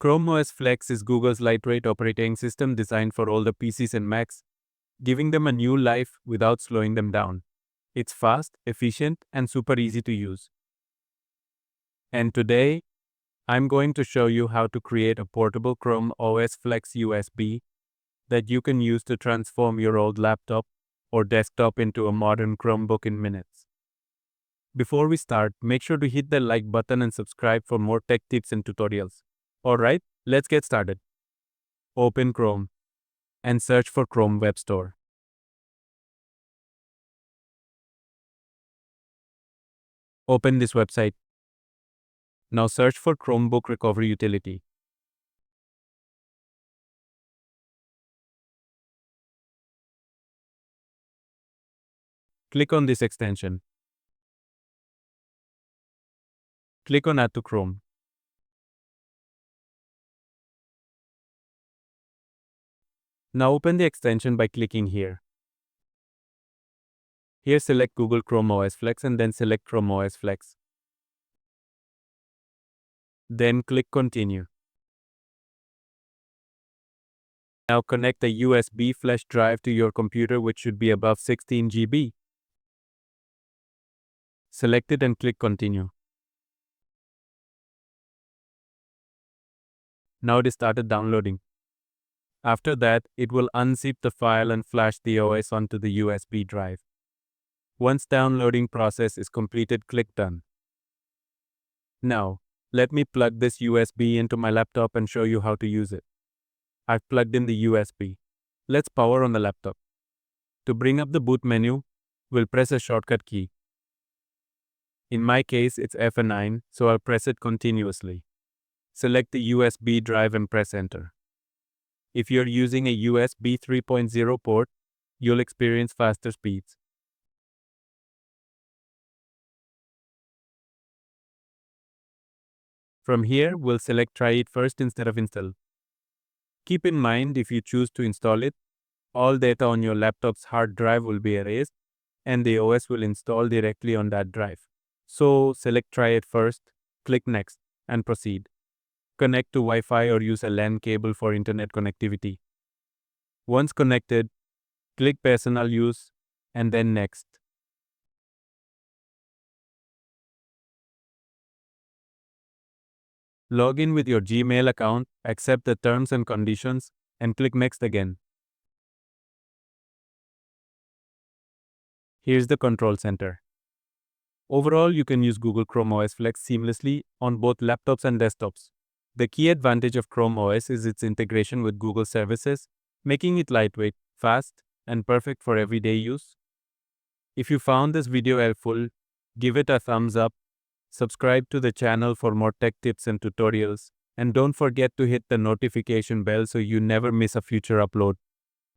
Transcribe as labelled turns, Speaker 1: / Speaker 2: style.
Speaker 1: Chrome OS Flex is Google's lightweight operating system designed for older PCs and Macs, giving them a new life without slowing them down. It's fast, efficient, and super easy to use. And today, I'm going to show you how to create a portable Chrome OS Flex USB that you can use to transform your old laptop or desktop into a modern Chromebook in minutes. Before we start, make sure to hit the like button and subscribe for more tech tips and tutorials. Alright, let's get started. Open Chrome and search for Chrome Web Store. Open this website. Now search for Chromebook Recovery Utility. Click on this extension. Click on Add to Chrome. Now open the extension by clicking here. Here select Google Chrome OS Flex and then select Chrome OS Flex. Then click Continue. Now connect a USB flash drive to your computer, which should be above 16 GB. Select it and click Continue. Now it is started downloading. After that, it will unzip the file and flash the OS onto the USB drive. Once downloading process is completed, click Done. Now, let me plug this USB into my laptop and show you how to use it. I've plugged in the USB. Let's power on the laptop. To bring up the boot menu, we'll press a shortcut key. In my case, it's F9, so I'll press it continuously. Select the USB drive and press Enter. If you're using a USB 3.0 port, you'll experience faster speeds. From here, we'll select Try it first instead of Install. Keep in mind, if you choose to install it, all data on your laptop's hard drive will be erased and the OS will install directly on that drive. So select Try it first, click Next, and proceed. Connect to Wi-Fi or use a LAN cable for internet connectivity. Once connected, click Personal Use and then Next. Log in with your Gmail account, accept the terms and conditions, and click Next again. Here's the control center. Overall, you can use Google Chrome OS Flex seamlessly on both laptops and desktops. The key advantage of Chrome OS is its integration with Google services, making it lightweight, fast, and perfect for everyday use. If you found this video helpful, give it a thumbs up, subscribe to the channel for more tech tips and tutorials, and don't forget to hit the notification bell so you never miss a future upload.